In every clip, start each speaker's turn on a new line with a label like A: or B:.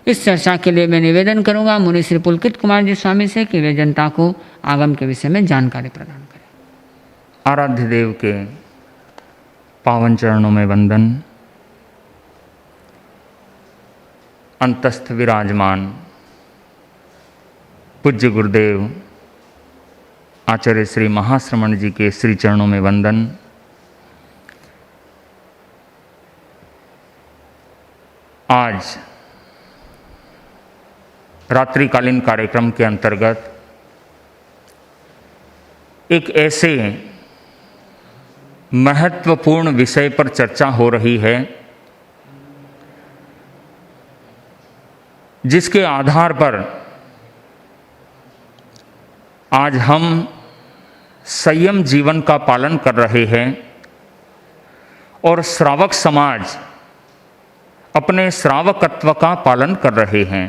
A: इस चर्चा के लिए मैं निवेदन करूंगा मुनि श्री पुलकित कुमार जी स्वामी से कि वे जनता को आगम के विषय में जानकारी प्रदान करें।
B: आराध्य देव के पावन चरणों में वंदन। अंतस्थ विराजमान पूज्य गुरुदेव आचार्य श्री महाश्रमण जी के श्री चरणों में वंदन। आज रात्रिकालीन कार्यक्रम के अंतर्गत एक ऐसे महत्वपूर्ण विषय पर चर्चा हो रही है जिसके आधार पर आज हम संयम जीवन का पालन कर रहे हैं और श्रावक समाज अपने श्रावकत्व का पालन कर रहे हैं।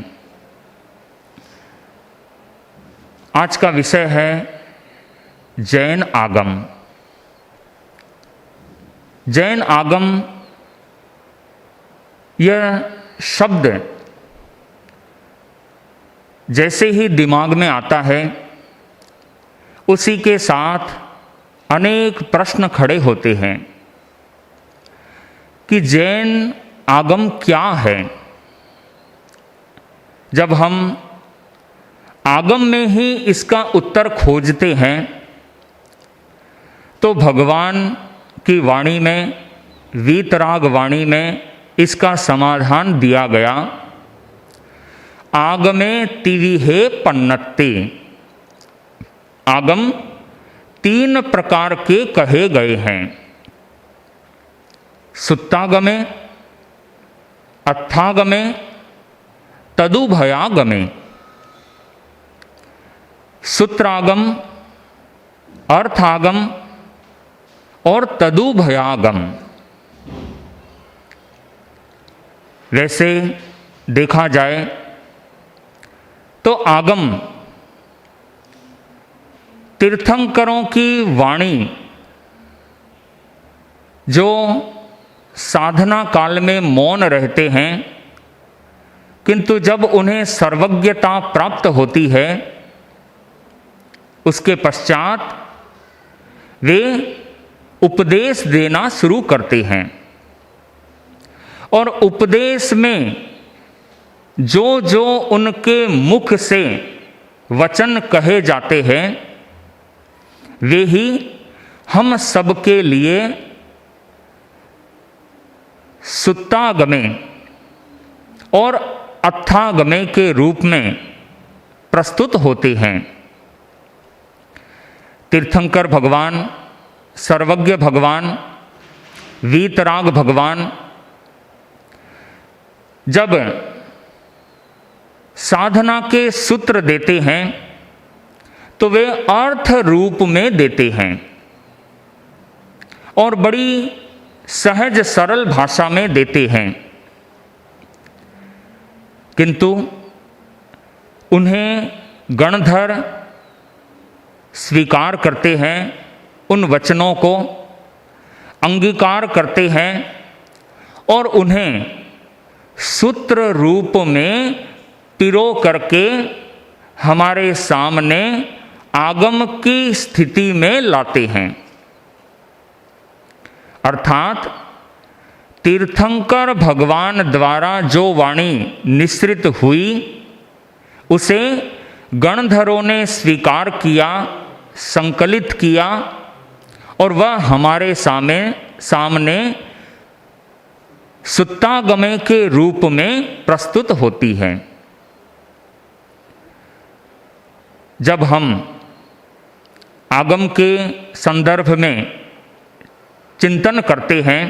B: आज का विषय है जैन आगम। जैन आगम यह शब्द जैसे ही दिमाग में आता है उसी के साथ अनेक प्रश्न खड़े होते हैं कि जैन आगम क्या है। जब हम आगम में ही इसका उत्तर खोजते हैं तो भगवान की वाणी में, वीतराग वाणी में इसका समाधान दिया गया। आगमे तिविहे पन्नत्ते। आगम तीन प्रकार के कहे गए हैं। सुत्तागमे, अर्थागमे, तदुभयागमे। सूत्रागम, अर्थागम और तदुभयागम। वैसे देखा जाए तो आगम तीर्थंकरों की वाणी जो साधना काल में मौन रहते हैं, किंतु जब उन्हें सर्वज्ञता प्राप्त होती है उसके पश्चात वे उपदेश देना शुरू करते हैं और उपदेश में जो जो उनके मुख से वचन कहे जाते हैं वे ही हम सबके लिए सुत्तागमे और अर्थागमे के रूप में प्रस्तुत होते हैं। तीर्थंकर भगवान, सर्वज्ञ भगवान, वीतराग भगवान जब साधना के सूत्र देते हैं तो वे अर्थ रूप में देते हैं और बड़ी सहज सरल भाषा में देते हैं, किंतु उन्हें गणधर स्वीकार करते हैं, उन वचनों को अंगीकार करते हैं और उन्हें सूत्र रूप में पिरो करके हमारे सामने आगम की स्थिति में लाते हैं। अर्थात तीर्थंकर भगवान द्वारा जो वाणी निश्रित हुई उसे गणधरों ने स्वीकार किया, संकलित किया और वह हमारे सामने सुत्तागमे के रूप में प्रस्तुत होती है। जब हम आगम के संदर्भ में चिंतन करते हैं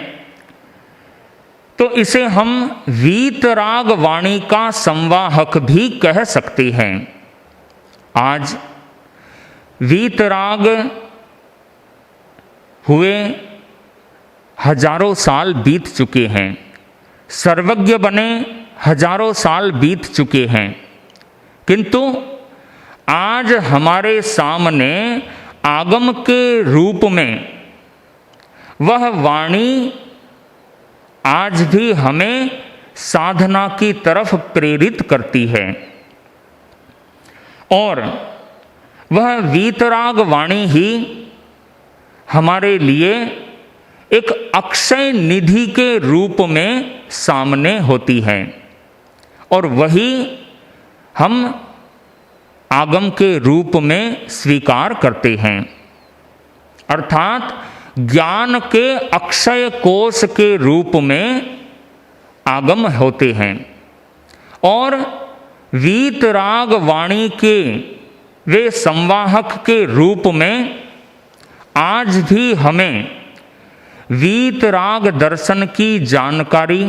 B: तो इसे हम वीतराग वाणी का संवाहक भी कह सकते हैं। आज वीतराग हुए हजारों साल बीत चुके हैं, सर्वज्ञ बने हजारों साल बीत चुके हैं, किंतु आज हमारे सामने आगम के रूप में वह वाणी आज भी हमें साधना की तरफ प्रेरित करती है और वह वीतराग वाणी ही हमारे लिए एक अक्षय निधि के रूप में सामने होती है और वही हम आगम के रूप में स्वीकार करते हैं। अर्थात ज्ञान के अक्षय कोश के रूप में आगम होते हैं और वीतराग वाणी के वे संवाहक के रूप में आज भी हमें वीतराग दर्शन की जानकारी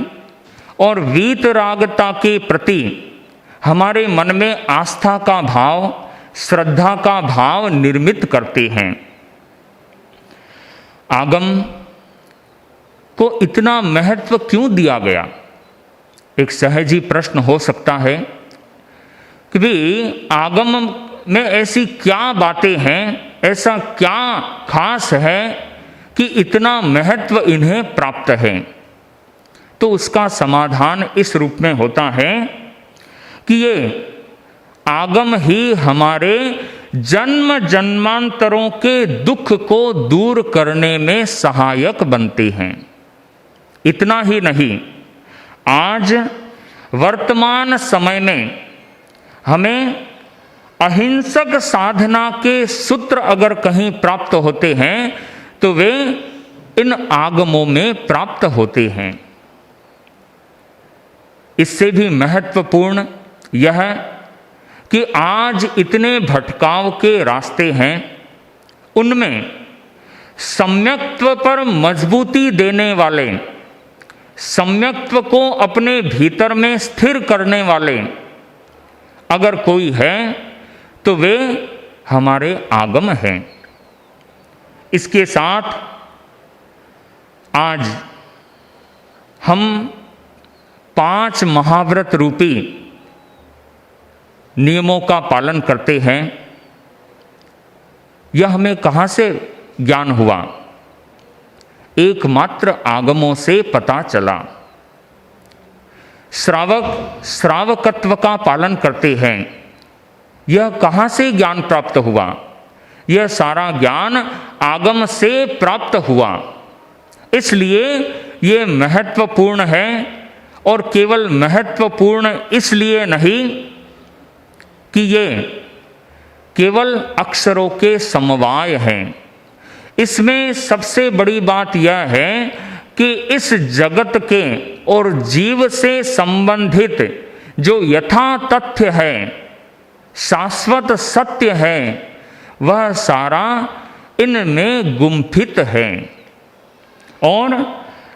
B: और वीतरागता के प्रति हमारे मन में आस्था का भाव, श्रद्धा का भाव निर्मित करते हैं। आगम को इतना महत्व क्यों दिया गया? एक सहज ही प्रश्न हो सकता है कि भी आगम में ऐसी क्या बातें हैं, ऐसा क्या खास है कि इतना महत्व इन्हें प्राप्त है। तो उसका समाधान इस रूप में होता है कि ये आगम ही हमारे जन्म जन्मांतरों के दुख को दूर करने में सहायक बनते हैं। इतना ही नहीं, आज वर्तमान समय में हमें अहिंसक साधना के सूत्र अगर कहीं प्राप्त होते हैं तो वे इन आगमों में प्राप्त होते हैं। इससे भी महत्वपूर्ण यह कि आज इतने भटकाव के रास्ते हैं, उनमें सम्यक्त्व पर मजबूती देने वाले, सम्यक्त्व को अपने भीतर में स्थिर करने वाले अगर कोई है तो वे हमारे आगम हैं। इसके साथ आज हम 5 महाव्रत रूपी नियमों का पालन करते हैं। यह हमें कहाँ से ज्ञान हुआ? एकमात्र आगमों से पता चला। श्रावक श्रावकत्व का पालन करते हैं। यह कहाँ से ज्ञान प्राप्त हुआ? यह सारा ज्ञान आगम से प्राप्त हुआ। इसलिए ये महत्वपूर्ण है और केवल महत्वपूर्ण इसलिए नहीं कि ये केवल अक्षरों के समवाय हैं। इसमें सबसे बड़ी बात यह है कि इस जगत के और जीव से संबंधित जो यथा तथ्य है, शाश्वत सत्य है, वह सारा इनमें गुम्फित है। और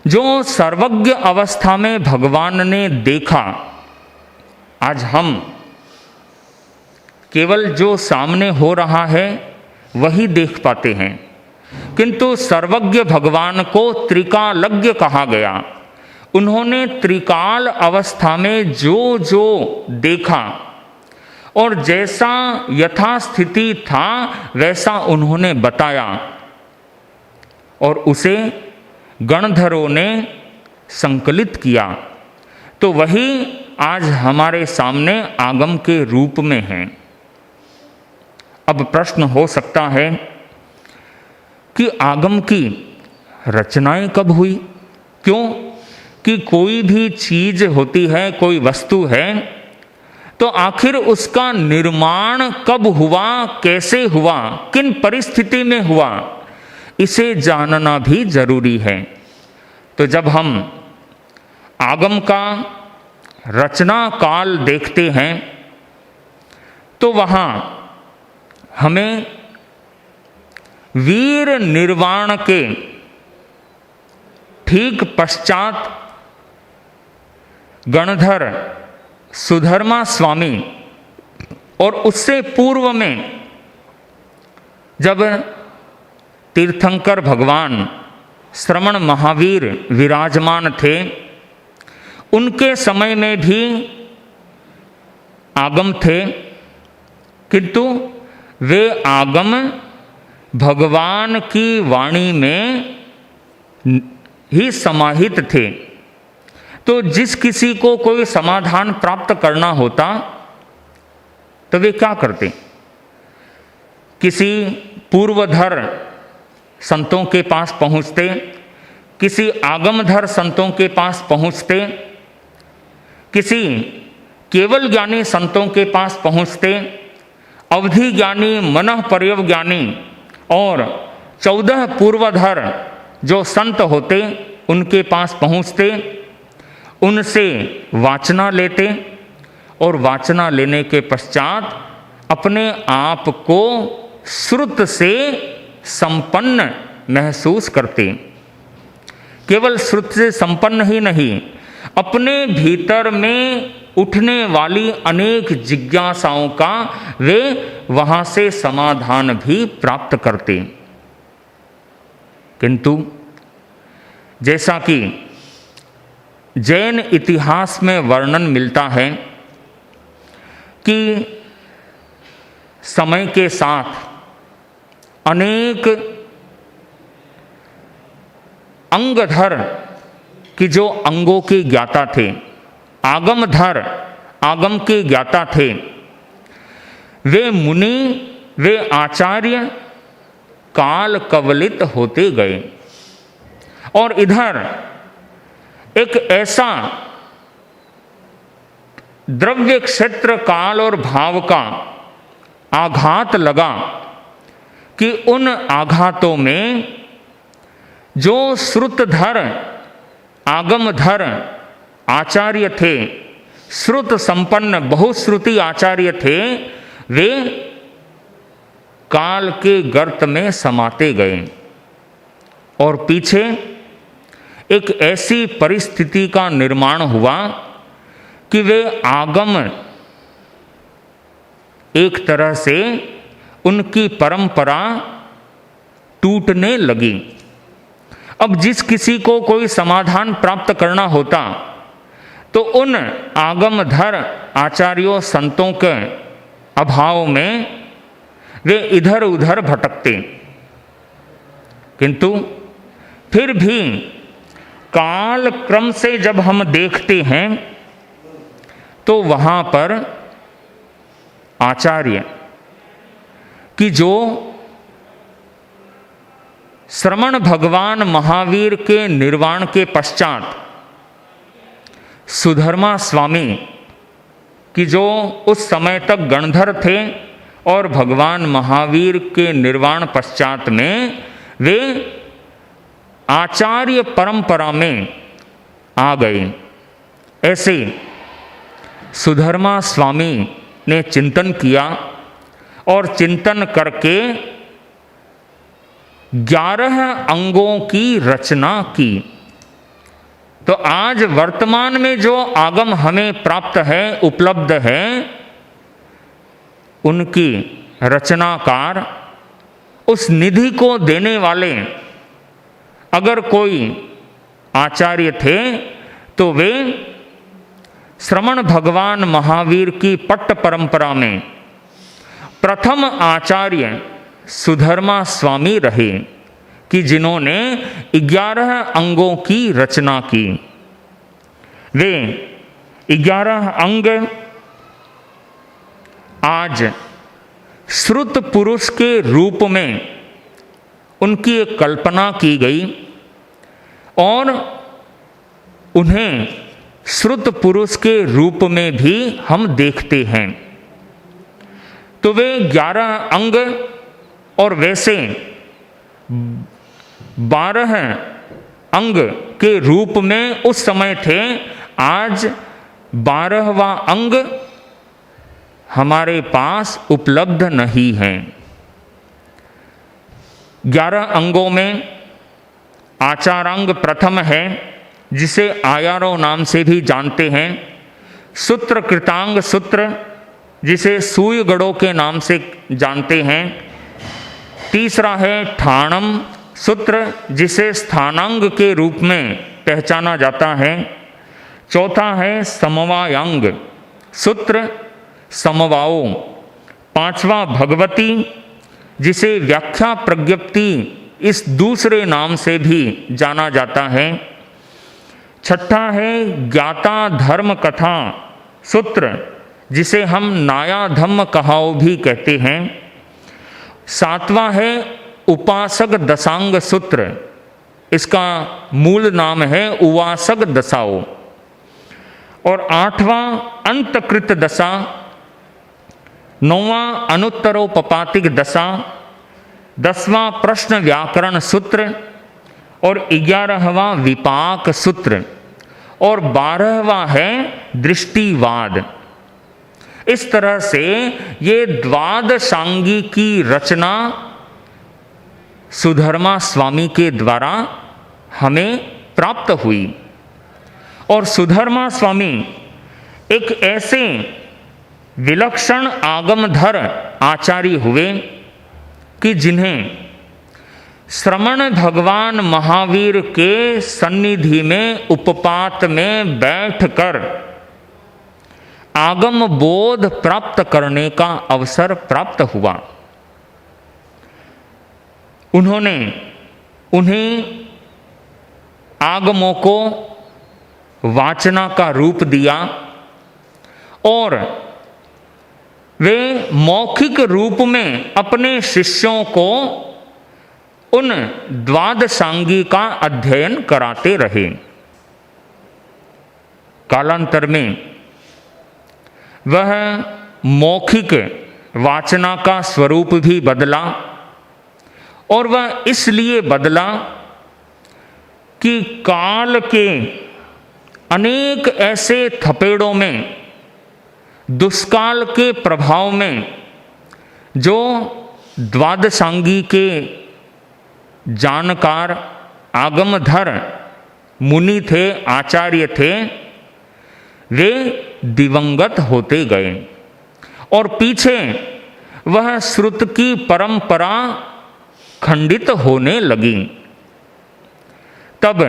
B: जो सर्वज्ञ अवस्था में भगवान ने देखा, आज हम केवल जो सामने हो रहा है वही देख पाते हैं, किंतु सर्वज्ञ भगवान को त्रिकालज्ञ कहा गया। उन्होंने त्रिकाल अवस्था में जो जो देखा और जैसा यथास्थिति था वैसा उन्होंने बताया और उसे गणधरों ने संकलित किया। तो वही आज हमारे सामने आगम के रूप में है। अब प्रश्न हो सकता है कि आगम की रचनाएं कब हुई? क्यों कि कोई भी चीज होती है, कोई वस्तु है, तो आखिर उसका निर्माण कब हुआ, कैसे हुआ, किन परिस्थिति में हुआ, इसे जानना भी जरूरी है। तो जब हम आगम का रचना काल देखते हैं तो वहाँ हमें वीर निर्वाण के ठीक पश्चात गणधर सुधर्मा स्वामी और उससे पूर्व में जब तीर्थंकर भगवान श्रमण महावीर विराजमान थे, उनके समय में भी आगम थे, किंतु वे आगम भगवान की वाणी में ही समाहित थे। तो जिस किसी को कोई समाधान प्राप्त करना होता तो वे क्या करते? किसी पूर्वधर संतों के पास पहुंचते, किसी आगमधर संतों के पास पहुंचते, किसी केवल ज्ञानी संतों के पास पहुंचते, अवधि ज्ञानी, मनः पर्यव ज्ञानी और 14 पूर्वधर जो संत होते उनके पास पहुंचते, उनसे वाचना लेते और वाचना लेने के पश्चात अपने आप को श्रुत से संपन्न महसूस करते। केवल श्रुत से संपन्न ही नहीं, अपने भीतर में उठने वाली अनेक जिज्ञासाओं का वे वहां से समाधान भी प्राप्त करते। किंतु जैसा कि जैन इतिहास में वर्णन मिलता है कि समय के साथ अनेक अंगधर कि जो अंगों के ज्ञाता थे, आगमधर आगम के ज्ञाता थे, वे मुनि, वे आचार्य काल कवलित होते गए और इधर एक ऐसा द्रव्य क्षेत्र काल और भाव का आघात लगा कि उन आघातों में जो श्रुतधर आगमधर आचार्य थे, श्रुत संपन्न बहुश्रुति आचार्य थे, वे काल के गर्त में समाते गए और पीछे एक ऐसी परिस्थिति का निर्माण हुआ कि वे आगम एक तरह से उनकी परंपरा टूटने लगी। अब जिस किसी को कोई समाधान प्राप्त करना होता तो उन आगमधर आचार्यों संतों के अभाव में वे इधर उधर भटकते। किंतु फिर भी काल क्रम से जब हम देखते हैं तो वहाँ पर आचार्य कि जो श्रमण भगवान महावीर के निर्वाण के पश्चात सुधर्मा स्वामी कि जो उस समय तक गणधर थे और भगवान महावीर के निर्वाण पश्चात में वे आचार्य परंपरा में आ गए। ऐसे सुधर्मा स्वामी ने चिंतन किया और चिंतन करके 11 अंगों की रचना की। तो आज वर्तमान में जो आगम हमें प्राप्त है, उपलब्ध है, उनकी रचनाकार उस निधि को देने वाले अगर कोई आचार्य थे तो वे श्रमण भगवान महावीर की पट्ट परंपरा में प्रथम आचार्य सुधर्मा स्वामी रहे कि जिन्होंने 11 अंगों की रचना की। वे 11 अंग आज श्रुत पुरुष के रूप में उनकी एक कल्पना की गई और उन्हें श्रुत पुरुष के रूप में भी हम देखते हैं। तो वे 11 अंग और वैसे 12 अंग के रूप में उस समय थे। आज 12वां अंग हमारे पास उपलब्ध नहीं है। 11 अंगों में आचारांग प्रथम है, जिसे आयारो नाम से भी जानते हैं। सूत्र कृतांग सूत्र, जिसे सूय गढ़ों के नाम से जानते हैं। तीसरा है ठाणम सूत्र, जिसे स्थानांग के रूप में पहचाना जाता है। चौथा है समवायांग सूत्र, समवाओ। पांचवा भगवती, जिसे व्याख्या प्रज्ञप्ति इस दूसरे नाम से भी जाना जाता है। छठा है ज्ञाता धर्म कथा सूत्र, जिसे हम नाया धम्म कहाओ भी कहते हैं। सातवां है उपासक दशांग सूत्र, इसका मूल नाम है उवासक दशाओ। और आठवां अंतकृत दशा, नौवां अनुत्तरोपपातिक दशा, 10वां प्रश्न व्याकरण सूत्र और 11वां विपाक सूत्र और 12वां है दृष्टिवाद। इस तरह से ये द्वादशांगी की रचना सुधर्मा स्वामी के द्वारा हमें प्राप्त हुई। और सुधर्मा स्वामी एक ऐसे विलक्षण आगमधर आचार्य हुए कि जिन्हें श्रमण भगवान महावीर के सन्निधि में उपपात में बैठकर आगम बोध प्राप्त करने का अवसर प्राप्त हुआ। उन्होंने उन्हें आगमों को वाचना का रूप दिया और वे मौखिक रूप में अपने शिष्यों को उन द्वादशांगी का अध्ययन कराते रहे। कालांतर में वह मौखिक वाचना का स्वरूप भी बदला और वह इसलिए बदला कि काल के अनेक ऐसे थपेड़ों में, दुष्काल के प्रभाव में जो द्वादशांगी के जानकार आगमधर मुनि थे, आचार्य थे, वे दिवंगत होते गए और पीछे वह श्रुत की परंपरा खंडित होने लगी। तब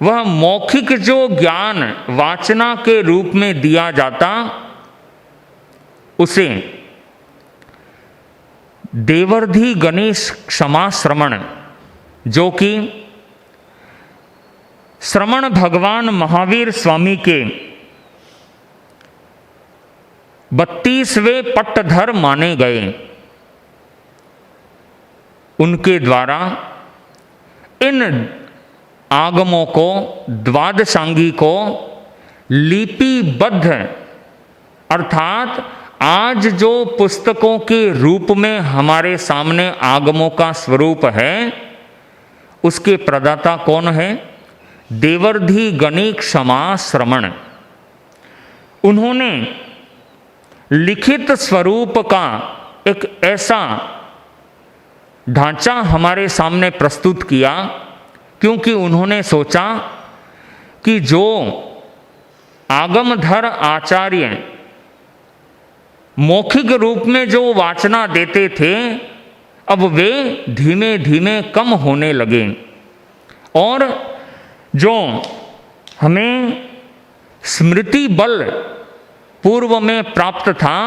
B: वह मौखिक जो ज्ञान वाचना के रूप में दिया जाता, उसे देवर्धि गणेश क्षमा श्रमण, जो कि श्रमण भगवान महावीर स्वामी के 32वें पट्टधर माने गए, उनके द्वारा इन आगमों को, द्वादशांगी को लिपिबद्ध, अर्थात आज जो पुस्तकों के रूप में हमारे सामने आगमों का स्वरूप है, उसके प्रदाता कौन है? देवर्धि गणि क्षमा श्रमण। उन्होंने लिखित स्वरूप का एक ऐसा ढांचा हमारे सामने प्रस्तुत किया, क्योंकि उन्होंने सोचा कि जो आगमधर आचार्य मौखिक रूप में जो वाचना देते थे, अब वे धीमे धीमे कम होने लगे और जो हमें स्मृति बल पूर्व में प्राप्त था,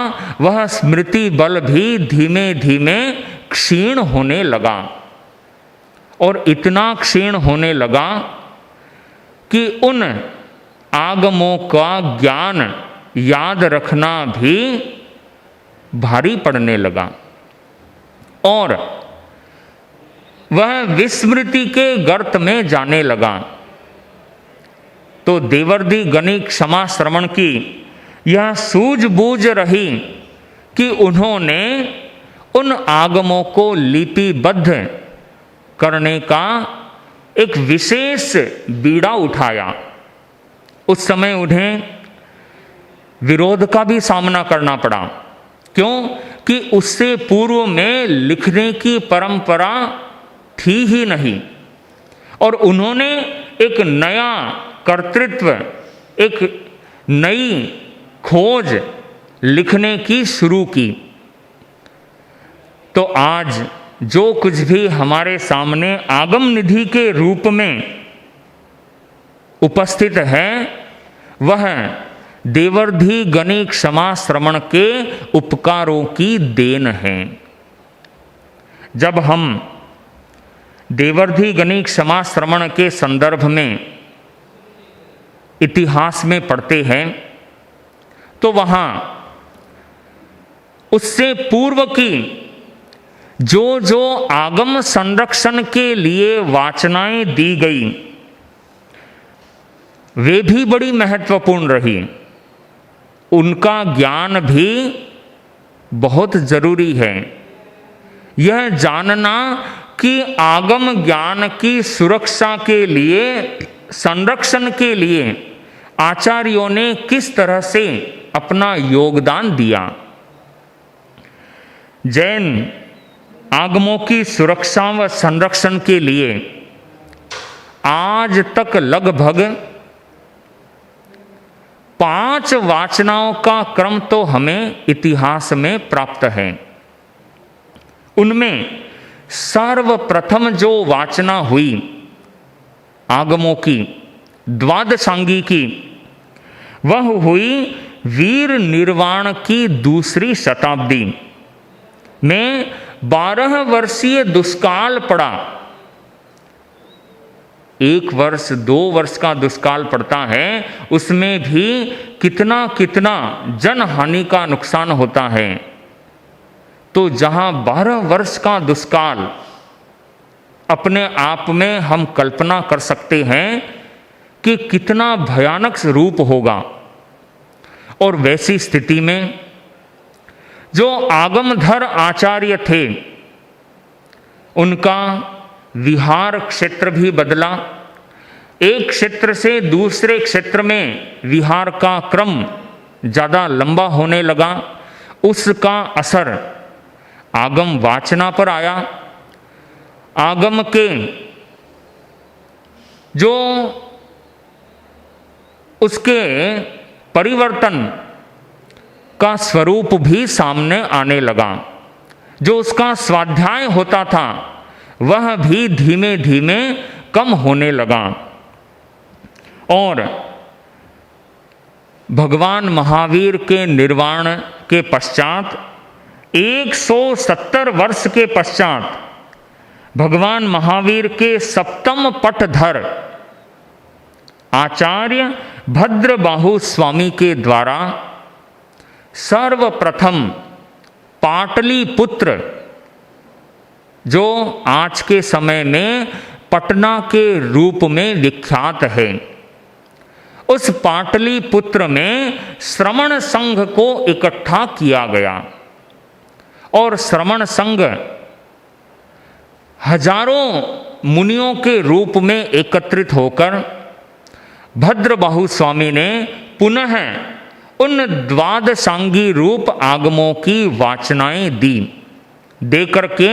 B: वह स्मृति बल भी धीमे धीमे क्षीण होने लगा और इतना क्षीण होने लगा कि उन आगमों का ज्ञान याद रखना भी भारी पड़ने लगा और वह विस्मृति के गर्त में जाने लगा। तो देवर्धि गणि क्षमा श्रमण की यह सूझबूझ रही कि उन्होंने उन आगमों को लिपिबद्ध करने का एक विशेष बीड़ा उठाया। उस समय उन्हें विरोध का भी सामना करना पड़ा। क्यों? कि उससे पूर्व में लिखने की परंपरा थी ही नहीं और उन्होंने एक नया कर्तृत्व, एक नई खोज लिखने की शुरू की। तो आज जो कुछ भी हमारे सामने आगम निधि के रूप में उपस्थित है, वह देवर्धि गणि क्षमा श्रमण के उपकारों की देन है। जब हम देवर्धि गणि क्षमा श्रमण के संदर्भ में इतिहास में पढ़ते हैं तो वहाँ उससे पूर्व की जो जो आगम संरक्षण के लिए वाचनाएं दी गई वे भी बड़ी महत्वपूर्ण रही। उनका ज्ञान भी बहुत जरूरी है। यह जानना कि आगम ज्ञान की सुरक्षा के लिए, संरक्षण के लिए आचार्यों ने किस तरह से अपना योगदान दिया। जैन आगमों की सुरक्षा व संरक्षण के लिए आज तक लगभग 5 वाचनाओं का क्रम तो हमें इतिहास में प्राप्त है। उनमें सर्वप्रथम जो वाचना हुई आगमों की, द्वादशांगी की, वह हुई वीर निर्वाण की दूसरी शताब्दी में। 12 वर्षीय दुष्काल पड़ा। 1 वर्ष 2 वर्ष का दुष्काल पड़ता है, उसमें भी कितना कितना जनहानि का नुकसान होता है। तो जहां 12 वर्ष का दुष्काल अपने आप में हम कल्पना कर सकते हैं कि कितना भयानक रूप होगा। और वैसी स्थिति में जो आगमधर आचार्य थे उनका विहार क्षेत्र भी बदला। एक क्षेत्र से दूसरे क्षेत्र में विहार का क्रम ज़्यादा लंबा होने लगा। उसका असर आगम वाचना पर आया। आगम के जो उसके परिवर्तन का स्वरूप भी सामने आने लगा। जो उसका स्वाध्याय होता था वह भी धीमे धीमे कम होने लगा। और भगवान महावीर के निर्वाण के पश्चात 170 वर्ष के पश्चात भगवान महावीर के सप्तम पटधर आचार्य भद्रबाहु स्वामी के द्वारा सर्वप्रथम पाटलिपुत्र, जो आज के समय में पटना के रूप में विख्यात है, उस पाटलिपुत्र में श्रमण संघ को इकट्ठा किया गया। और श्रमण संघ हजारों मुनियों के रूप में एकत्रित होकर भद्रबाहु स्वामी ने पुनः उन द्वादशांगी रूप आगमों की वाचनाएं दी, देकर के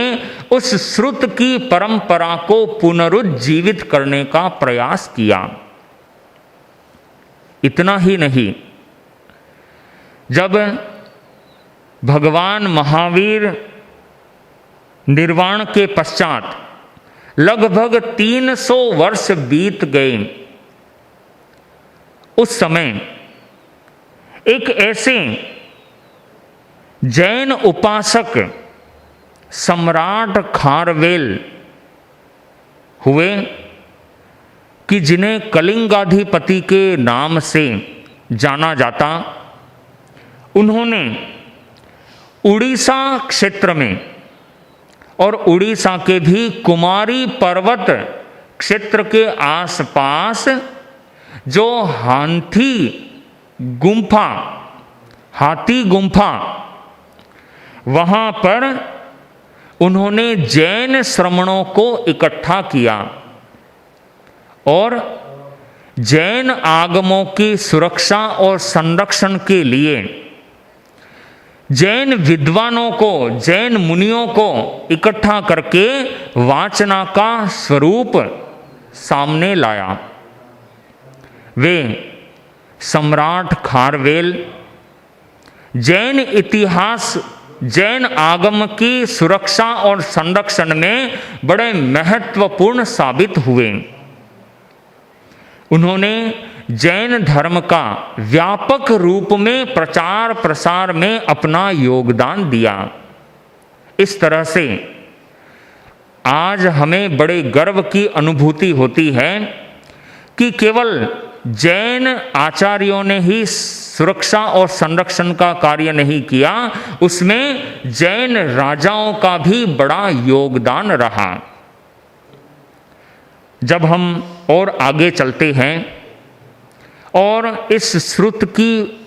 B: उस श्रुत की परंपरा को पुनरुज्जीवित करने का प्रयास किया। इतना ही नहीं, जब भगवान महावीर निर्वाण के पश्चात लगभग 300 वर्ष बीत गए, उस समय एक ऐसे जैन उपासक सम्राट खारवेल हुए कि जिन्हें कलिंगाधिपति के नाम से जाना जाता। उन्होंने उड़ीसा क्षेत्र में और उड़ीसा के भी कुमारी पर्वत क्षेत्र के आसपास जो हाथी गुम्फा, वहाँ पर उन्होंने जैन श्रमणों को इकट्ठा किया और जैन आगमों की सुरक्षा और संरक्षण के लिए जैन विद्वानों को, जैन मुनियों को इकट्ठा करके वाचना का स्वरूप सामने लाया। वे सम्राट खारवेल जैन इतिहास, जैन आगम की सुरक्षा और संरक्षण में बड़े महत्वपूर्ण साबित हुए। उन्होंने जैन धर्म का व्यापक रूप में प्रचार प्रसार में अपना योगदान दिया। इस तरह से आज हमें बड़े गर्व की अनुभूति होती है कि केवल जैन आचार्यों ने ही सुरक्षा और संरक्षण का कार्य नहीं किया, उसमें जैन राजाओं का भी बड़ा योगदान रहा। जब हम और आगे चलते हैं और इस श्रुत की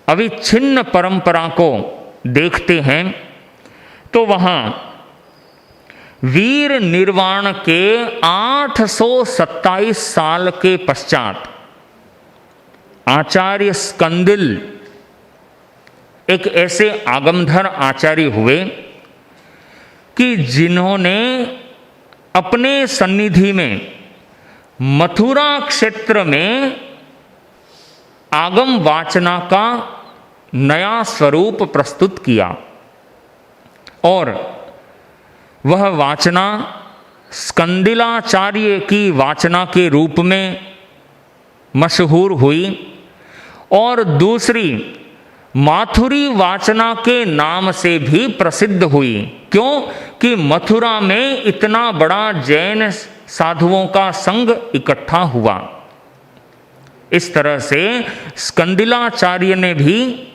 B: अविच्छिन्न परंपरा को देखते हैं तो वहाँ वीर निर्वाण के 827 साल के पश्चात आचार्य स्कंदिल एक ऐसे आगमधर आचार्य हुए कि जिन्होंने अपने सन्निधि में मथुरा क्षेत्र में आगम वाचना का नया स्वरूप प्रस्तुत किया और वह वाचना स्कंदिलाचार्य की वाचना के रूप में मशहूर हुई और दूसरी माथुरी वाचना के नाम से भी प्रसिद्ध हुई। क्यों? कि मथुरा में इतना बड़ा जैन साधुओं का संघ इकट्ठा हुआ। इस तरह से स्कंदिलाचार्य ने भी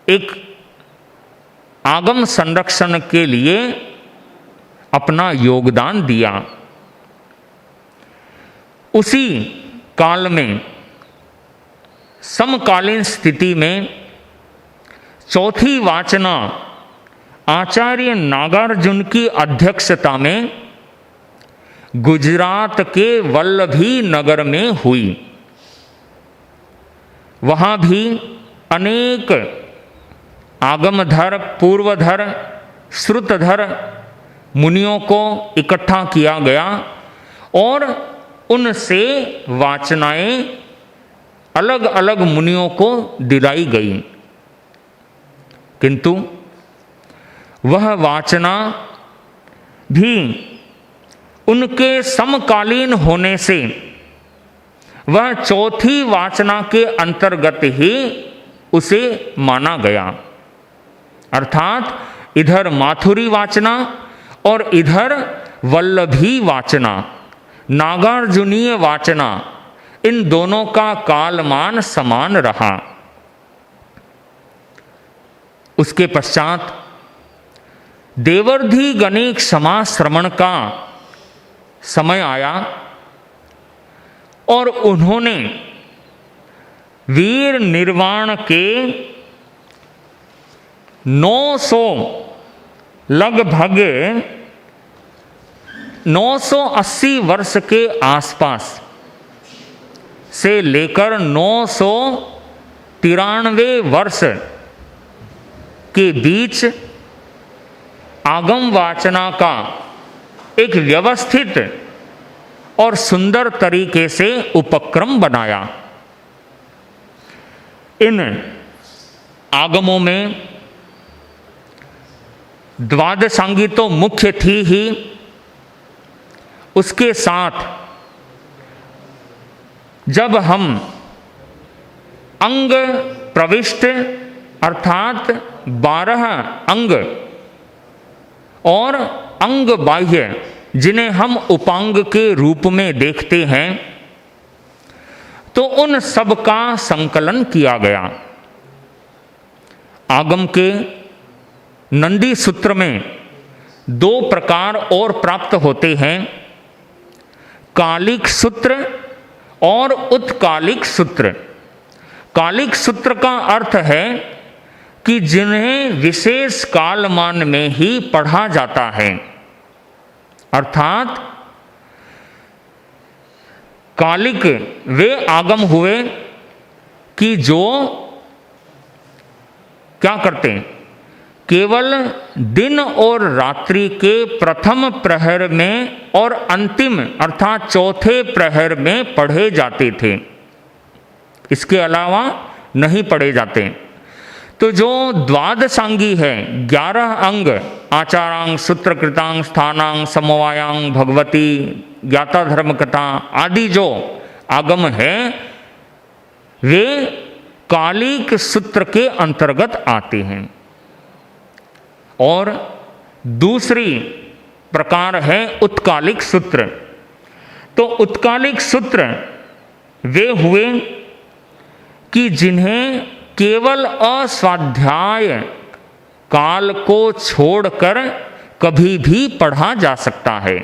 B: एक आगम संरक्षण के लिए अपना योगदान दिया। उसी काल में समकालीन स्थिति में चौथी वाचना आचार्य नागार्जुन की अध्यक्षता में गुजरात के वल्लभी नगर में हुई। वहाँ भी अनेक आगमधर, पूर्वधर, श्रुतधर मुनियों को इकट्ठा किया गया और उनसे वाचनाएं अलग अलग मुनियों को दिलाई गई। किंतु वह वाचना भी उनके समकालीन होने से वह चौथी वाचना के अंतर्गत ही उसे माना गया। अर्थात इधर माथुरी वाचना और इधर वल्लभी वाचना, नागार्जुनीय वाचना, इन दोनों का कालमान समान रहा। उसके पश्चात देवर्धि गणिक समाज श्रवण का समय आया और उन्होंने वीर निर्वाण के 900 लगभग 980 वर्ष के आसपास से लेकर 993 वर्ष के बीच आगम वाचना का एक व्यवस्थित और सुंदर तरीके से उपक्रम बनाया। इन आगमों में द्वादशांगी तो मुख्य थी ही, उसके साथ जब हम अंग प्रविष्ट अर्थात 12 अंग और अंग बाह्य जिन्हें हम उपांग के रूप में देखते हैं, तो उन सब का संकलन किया गया। आगम के नंदी सूत्र में 2 प्रकार और प्राप्त होते हैं, कालिक सूत्र और उत्कालिक सूत्र। कालिक सूत्र का अर्थ है कि जिन्हें विशेष कालमान में ही पढ़ा जाता है, अर्थात कालिक वे आगम हुए कि जो क्या करते हैं, केवल दिन और रात्रि के प्रथम प्रहर में और अंतिम अर्थात चौथे प्रहर में पढ़े जाते थे, इसके अलावा नहीं पढ़े जाते। तो जो द्वादशांगी है, 11 अंग, आचारांग, सूत्रकृतांग, स्थानांग, समवायांग, भगवती, ज्ञाता धर्म कथा आदि जो आगम है, वे कालिक सूत्र के अंतर्गत आते हैं। और दूसरी प्रकार है उत्कालिक सूत्र। तो उत्कालिक सूत्र वे हुए कि जिन्हें केवल अस्वाध्याय काल को छोड़कर कभी भी पढ़ा जा सकता है।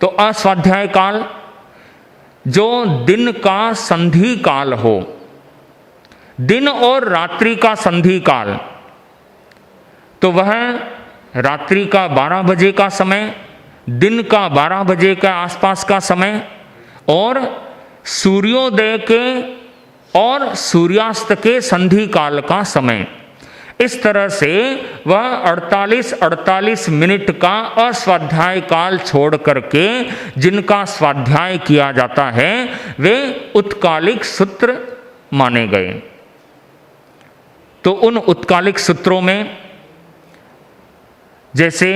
B: तो अस्वाध्याय काल जो दिन का संधि काल हो, दिन और रात्रि का संधि काल, तो वह रात्रि का 12 बजे का समय, दिन का 12 बजे के आसपास का समय और सूर्योदय के और सूर्यास्त के संधि काल का समय, इस तरह से वह 48 मिनट का अस्वाध्याय काल छोड़ करके जिनका स्वाध्याय किया जाता है वे उत्कालिक सूत्र माने गए। तो उन उत्कालिक सूत्रों में जैसे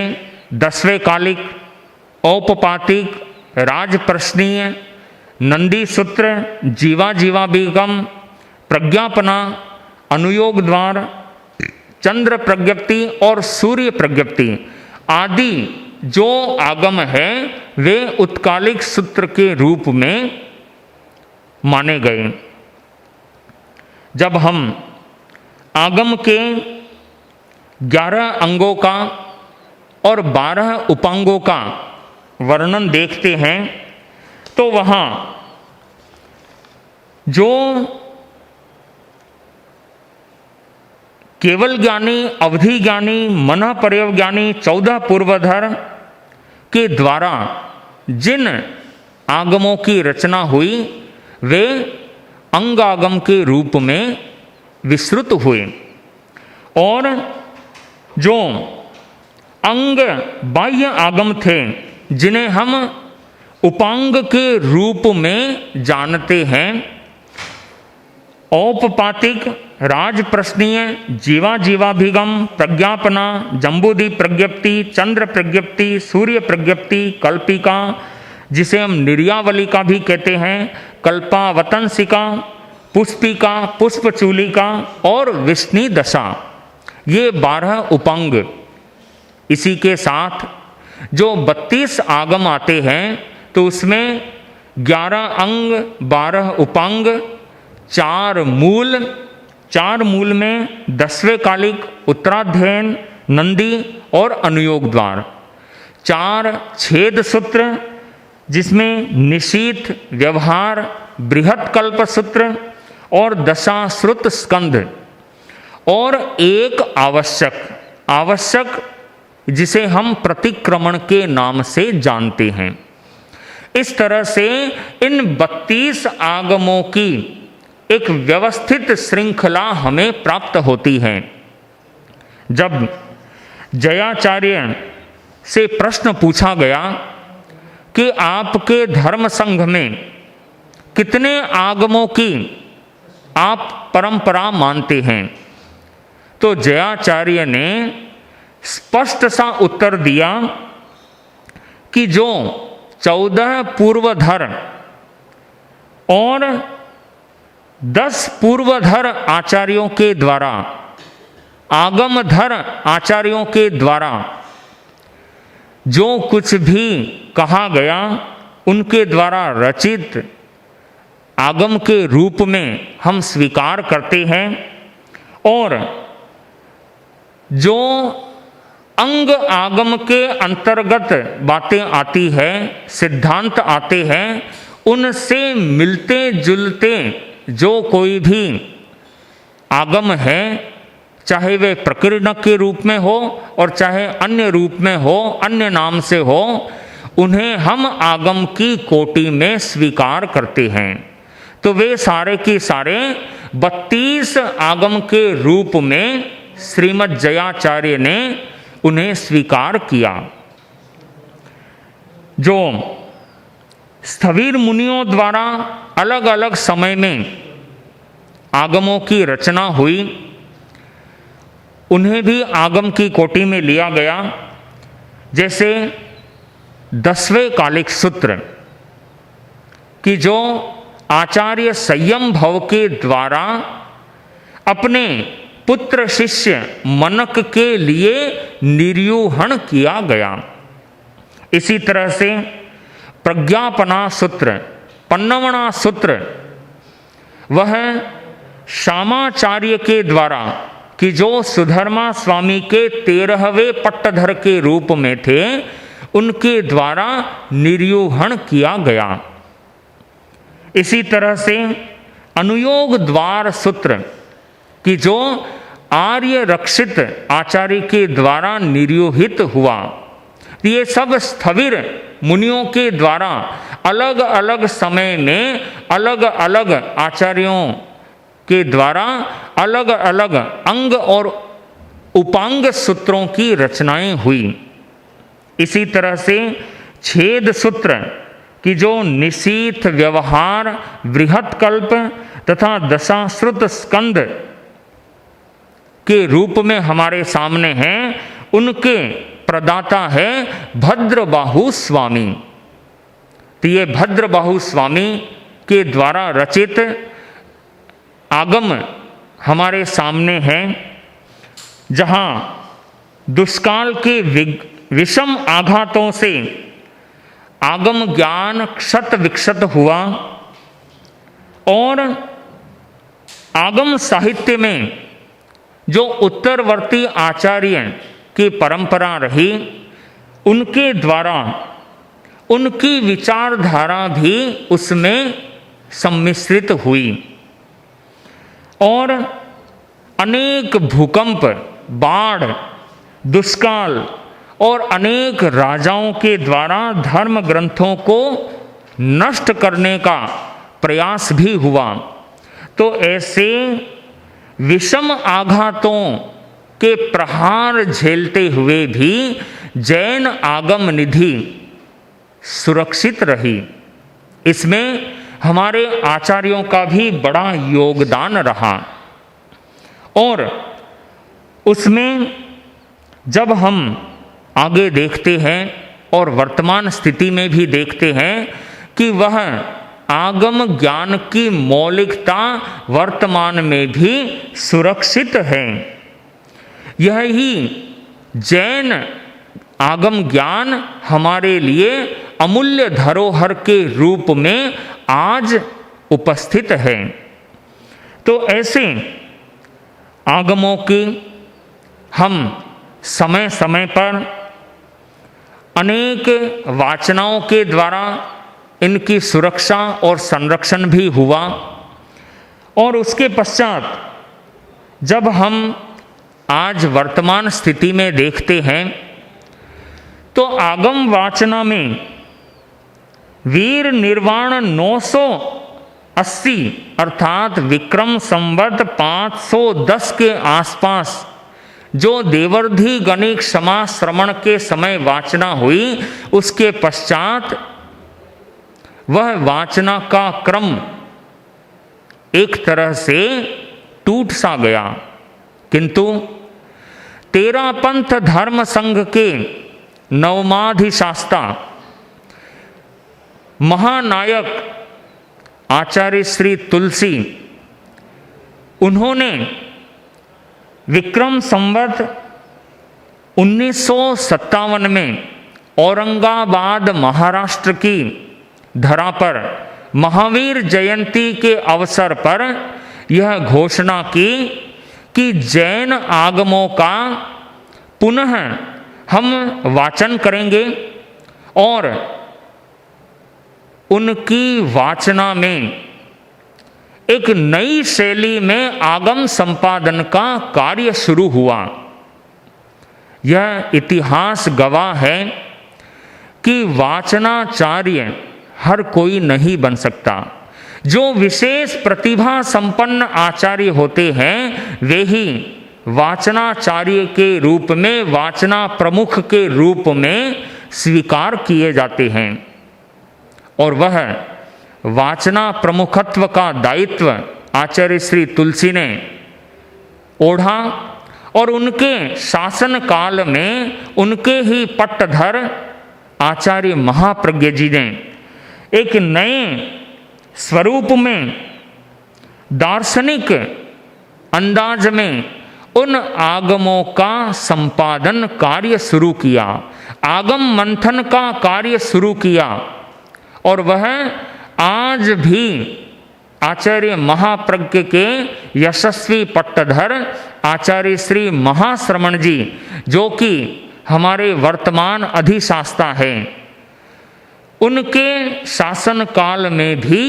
B: 10वें कालिक, औपपातिक, राजप्रश्नीय, नंदी सूत्र, जीवा जीवाभिगम, प्रज्ञापना, अनुयोग द्वार, चंद्र प्रज्ञप्ति और सूर्य प्रज्ञप्ति आदि जो आगम है वे उत्कालिक सूत्र के रूप में माने गए। जब हम आगम के 11 अंगों का और 12 उपांगों का वर्णन देखते हैं तो वहाँ जो केवल ज्ञानी, अवधि ज्ञानी, मन पर्यव ज्ञानी 14 पूर्वधर के द्वारा जिन आगमों की रचना हुई वे अंगागम के रूप में विस्तृत हुए और जो अंग बाह्य आगम थे जिन्हें हम उपांग के रूप में जानते हैं, औपपातिक, राजप्रश्नीय, जीवा जीवाभिगम, प्रज्ञापना, जम्बूदी प्रज्ञप्ति, चंद्र प्रज्ञप्ति, सूर्य प्रज्ञप्ति, कल्पिका जिसे हम निर्यावली का भी कहते हैं, कल्पावतंसिका, पुष्पिका, पुष्पचूलिका और विष्णु दशा, ये 12 उपांग। इसी के साथ जो 32 आगम आते हैं तो उसमें 11 अंग, 12 उपांग, 4 मूल में 10वें कालिक, उत्तराध्ययन, नंदी और अनुयोग द्वार, 4 छेद सूत्र जिसमें निशीथ, व्यवहार, बृहत कल्प सूत्र और दशा श्रुत स्कंध और 1 आवश्यक जिसे हम प्रतिक्रमण के नाम से जानते हैं। इस तरह से इन 32 आगमों की एक व्यवस्थित श्रृंखला हमें प्राप्त होती है। जब जयाचार्य से प्रश्न पूछा गया कि आपके धर्म संघ में कितने आगमों की आप परंपरा मानते हैं, तो जयाचार्य ने स्पष्ट सा उत्तर दिया कि जो 14 पूर्वधर और 10 पूर्वधर आचार्यों के द्वारा, आगमधर आचार्यों के द्वारा जो कुछ भी कहा गया उनके द्वारा रचित आगम के रूप में हम स्वीकार करते हैं और जो अंग आगम के अंतर्गत बातें आती है, सिद्धांत आते हैं, उनसे मिलते जुलते जो कोई भी आगम है, चाहे वे प्रकीर्णक के रूप में हो और चाहे अन्य रूप में हो, अन्य नाम से हो, उन्हें हम आगम की कोटि में स्वीकार करते हैं। तो वे सारे के सारे 32 आगम के रूप में श्रीमद् जयाचार्य ने उन्हें स्वीकार किया। जो स्थविर मुनियों द्वारा अलग अलग समय में आगमों की रचना हुई, उन्हें भी आगम की कोटि में लिया गया। जैसे 10वें कालिक सूत्र कि जो आचार्य संयम भव के द्वारा अपने पुत्र शिष्य मनक के लिए निर्यूहण किया गया। इसी तरह से प्रज्ञापना सूत्र 56वां सूत्र वह श्यामाचार्य के द्वारा, कि जो सुधर्मा स्वामी के 13वें पट्टधर के रूप में थे, उनके द्वारा निर्यूहण किया गया। इसी तरह से अनुयोग द्वार सूत्र, कि जो आर्य रक्षित आचार्य के द्वारा निर्योहित हुआ, ये सब स्थविर मुनियों के द्वारा अलग अलग समय में अलग अलग आचार्यों के द्वारा अलग अलग अंग और उपांग सूत्रों की रचनाएं हुई। इसी तरह से छेद सूत्र, कि जो निशीथ व्यवहार बृहत कल्प तथा दशाश्रुत स्कंद के रूप में हमारे सामने हैं, उनके प्रदाता है भद्रबाहु स्वामी। तो ये भद्रबाहु स्वामी के द्वारा रचित आगम हमारे सामने हैं, जहाँ दुष्काल के विषम आघातों से आगम ज्ञान क्षत विक्षत हुआ और आगम साहित्य में जो उत्तरवर्ती आचार्य की परंपरा रही, उनके द्वारा उनकी विचारधारा भी उसमें सम्मिश्रित हुई और अनेक भूकंप, बाढ़, दुष्काल और अनेक राजाओं के द्वारा धर्म ग्रंथों को नष्ट करने का प्रयास भी हुआ। तो ऐसे विषम आघातों के प्रहार झेलते हुए भी जैन आगम निधि सुरक्षित रही। इसमें हमारे आचार्यों का भी बड़ा योगदान रहा और उसमें जब हम आगे देखते हैं और वर्तमान स्थिति में भी देखते हैं कि वह आगम ज्ञान की मौलिकता वर्तमान में भी सुरक्षित है। यही जैन आगम ज्ञान हमारे लिए अमूल्य धरोहर के रूप में आज उपस्थित है। तो ऐसे आगमों की हम समय समय पर अनेक वाचनाओं के द्वारा इनकी सुरक्षा और संरक्षण भी हुआ और उसके पश्चात जब हम आज वर्तमान स्थिति में देखते हैं तो आगम वाचना में वीर निर्वाण 980 अर्थात विक्रम संवत 510 के आसपास जो देवर्धि गणिक समाज श्रवण के समय वाचना हुई, उसके पश्चात वह वाचना का क्रम एक तरह से टूट सा गया। किंतु तेरा पंथ धर्म संघ के नवमाधिशास्ता महानायक आचार्य श्री तुलसी, उन्होंने विक्रम संवत 1957 में औरंगाबाद महाराष्ट्र की धरा पर महावीर जयंती के अवसर पर यह घोषणा की कि जैन आगमों का पुनः हम वाचन करेंगे और उनकी वाचना में एक नई शैली में आगम संपादन का कार्य शुरू हुआ। यह इतिहास गवाह है कि वाचनाचार्य हर कोई नहीं बन सकता। जो विशेष प्रतिभा संपन्न आचार्य होते हैं वे ही वाचनाचार्य के रूप में, वाचना प्रमुख के रूप में स्वीकार किए जाते हैं और वह वाचना प्रमुखत्व का दायित्व आचार्य श्री तुलसी ने ओढ़ा और उनके शासन काल में उनके ही पट्टधर आचार्य महाप्रज्ञ जी ने एक नए स्वरूप में दार्शनिक अंदाज में उन आगमों का संपादन कार्य शुरू किया, आगम मंथन का कार्य शुरू किया और वह आज भी आचार्य महाप्रज्ञ के यशस्वी पट्टधर आचार्य श्री महाश्रमण जी, जो कि हमारे वर्तमान अधिशास्ता हैं, उनके शासन काल में भी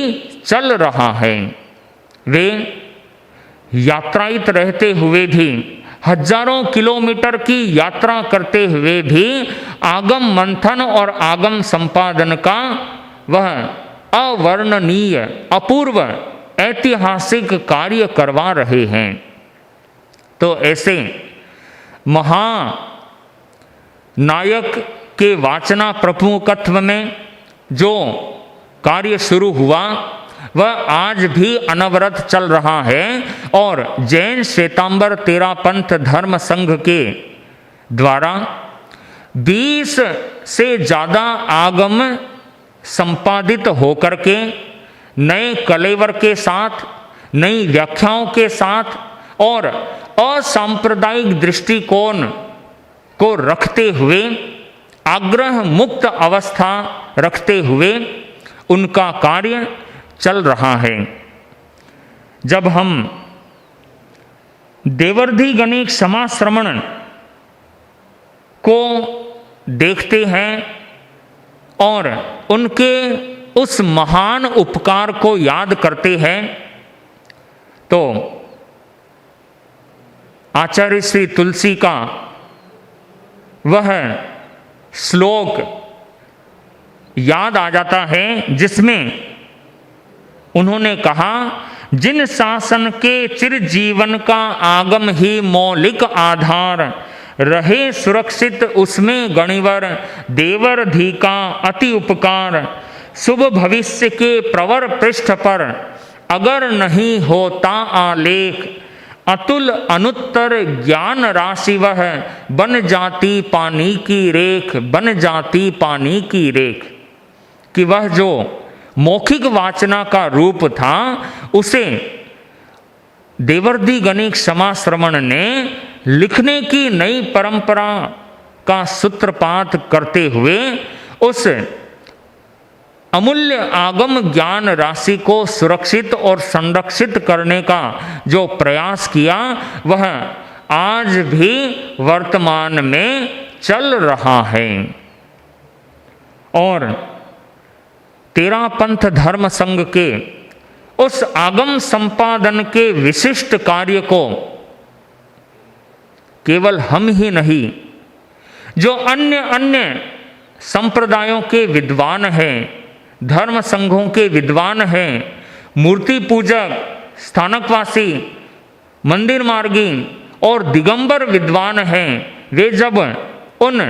B: चल रहा है। वे यात्रायित रहते हुए भी, हजारों किलोमीटर की यात्रा करते हुए भी आगम मंथन और आगम संपादन का वह अवर्णनीय अपूर्व ऐतिहासिक कार्य करवा रहे हैं। तो ऐसे महानायक के वाचना प्रमुखत्व में जो कार्य शुरू हुआ वह आज भी अनवरत चल रहा है और जैन श्वेतांबर तेरापंथ धर्म संघ के द्वारा 20 से ज़्यादा आगम संपादित होकर के नए कलेवर के साथ, नई व्याख्याओं के साथ और असांप्रदायिक दृष्टिकोण को रखते हुए, आग्रह मुक्त अवस्था रखते हुए उनका कार्य चल रहा है। जब हम देवर्धि गणिक समाश्रमण को देखते हैं और उनके उस महान उपकार को याद करते हैं, तो आचार्य श्री तुलसी का वह श्लोक याद आ जाता है जिसमें उन्होंने कहा, जिन शासन के चिरजीवन का आगम ही मौलिक आधार रहे सुरक्षित, उसमें गणिवर देवर्धि का अति उपकार, शुभ भविष्य के प्रवर पृष्ठ पर अगर नहीं होता आलेख, अतुल अनुत्तर ज्ञान राशि वह बन जाती पानी की रेख, बन जाती पानी की रेख। कि वह जो मौखिक वाचना का रूप था उसे देवर्धि गणिक समाश्रमण ने लिखने की नई परंपरा का सूत्रपात करते हुए उस अमूल्य आगम ज्ञान राशि को सुरक्षित और संरक्षित करने का जो प्रयास किया वह आज भी वर्तमान में चल रहा है। और तेरापंथ धर्म संघ के उस आगम संपादन के विशिष्ट कार्य को केवल हम ही नहीं, जो अन्य अन्य संप्रदायों के विद्वान हैं, धर्म संघों के विद्वान हैं, मूर्ति पूजक, स्थानकवासी, मंदिर मार्गी और दिगंबर विद्वान हैं, वे जब उन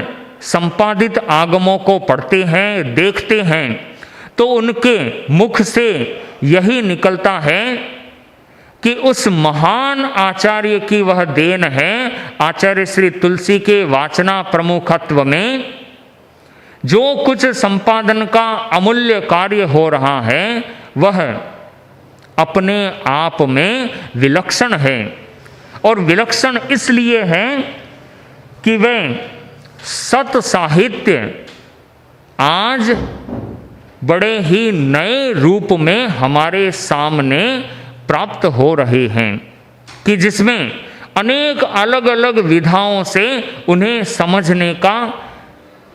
B: संपादित आगमों को पढ़ते हैं, देखते हैं, तो उनके मुख से यही निकलता है कि उस महान आचार्य की वह देन है। आचार्य श्री तुलसी के वाचना प्रमुखत्व में जो कुछ संपादन का अमूल्य कार्य हो रहा है वह अपने आप में विलक्षण है। और विलक्षण इसलिए है कि वह सत साहित्य आज बड़े ही नए रूप में हमारे सामने प्राप्त हो रहे हैं, कि जिसमें अनेक अलग अलग विधाओं से उन्हें समझने का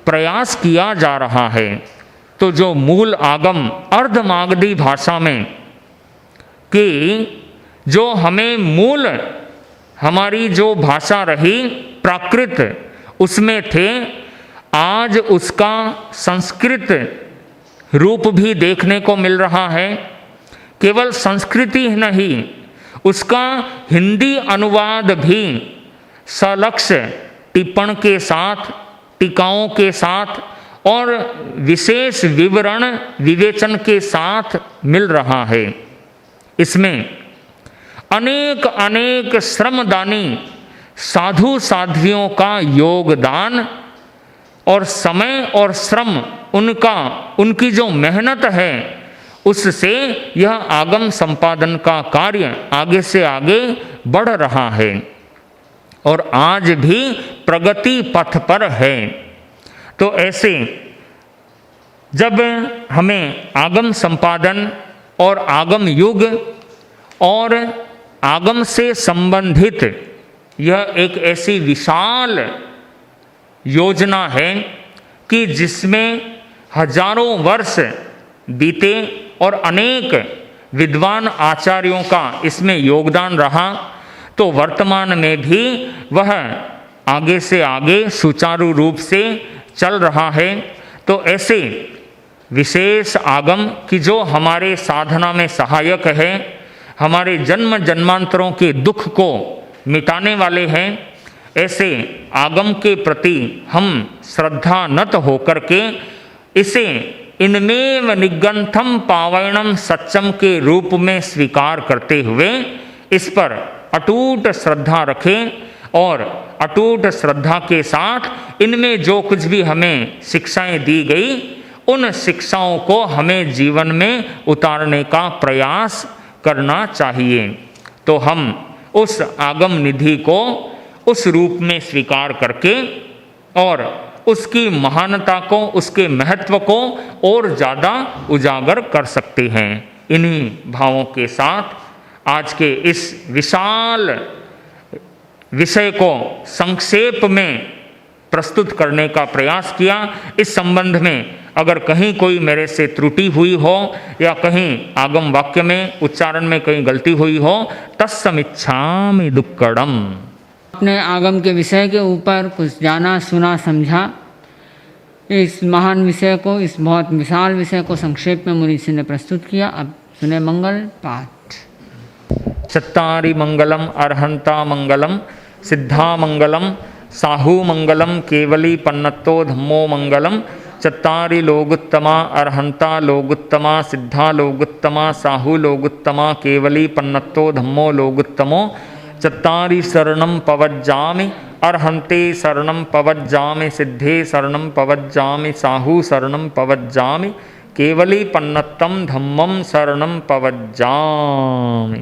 B: प्रयास किया जा रहा है। तो जो मूल आगम अर्धमागधी भाषा में कि जो हमें मूल हमारी जो भाषा रही प्राकृत उसमें थे, आज उसका संस्कृत रूप भी देखने को मिल रहा है। केवल संस्कृति ही नहीं, उसका हिंदी अनुवाद भी सलक्ष्य टिप्पण के साथ, टीकाओं के साथ और विशेष विवरण विवेचन के साथ मिल रहा है। इसमें अनेक अनेक श्रमदानी साधु साध्वियों का योगदान और समय और श्रम उनकी जो मेहनत है उससे यह आगम संपादन का कार्य आगे से आगे बढ़ रहा है और आज भी प्रगति पथ पर है। तो ऐसे जब हमें आगम संपादन और आगम युग और आगम से संबंधित यह एक ऐसी विशाल योजना है कि जिसमें हजारों वर्ष बीते और अनेक विद्वान आचार्यों का इसमें योगदान रहा, तो वर्तमान में भी वह आगे से आगे सुचारू रूप से चल रहा है। तो ऐसे विशेष आगम कि जो हमारे साधना में सहायक है, हमारे जन्म जन्मांतरों के दुख को मिटाने वाले हैं, ऐसे आगम के प्रति हम श्रद्धानत होकर के इसे इनमेव निगंथम पावनम सच्चम के रूप में स्वीकार करते हुए इस पर अटूट श्रद्धा रखें और अटूट श्रद्धा के साथ इनमें जो कुछ भी हमें शिक्षाएं दी गई उन शिक्षाओं को हमें जीवन में उतारने का प्रयास करना चाहिए। तो हम उस आगम निधि को उस रूप में स्वीकार करके और उसकी महानता को, उसके महत्व को और ज़्यादा उजागर कर सकते हैं। इन्हीं भावों के साथ आज के इस विशाल विषय को संक्षेप में प्रस्तुत करने का प्रयास किया। इस संबंध में अगर कहीं कोई मेरे से त्रुटि हुई हो या कहीं आगम वाक्य में उच्चारण में कहीं गलती हुई हो, तत्समिच्छामि दुक्कडम।
A: अपने आगम के विषय के ऊपर कुछ जाना, सुना, समझा। इस महान विषय को, इस बहुत विशाल विषय को संक्षेप में मुनीषी ने प्रस्तुत किया। अब सुने मंगल पाठ।
B: चत्तारि मंगलम अरहंता मंगलम सिद्धा मंगलम साहू मंगलम केवली पन्नतो धम्मो मंगलम। चत्तारि लोगुत्तमा अरहंता लोगुत्तमा सिद्धा लोगुत्तमा साहू लोगुत्तमा केवली पन्नतो धम्मो लोगुत्तमो। चत्तारि शरणं पवज्जामि अरहंते शरणं पवज्जामि सिद्धे शरणं पवज्जामि साहू शरणं पवज्जामि केवली पन्नत्तम धम्मं शरणं पवज्जामि।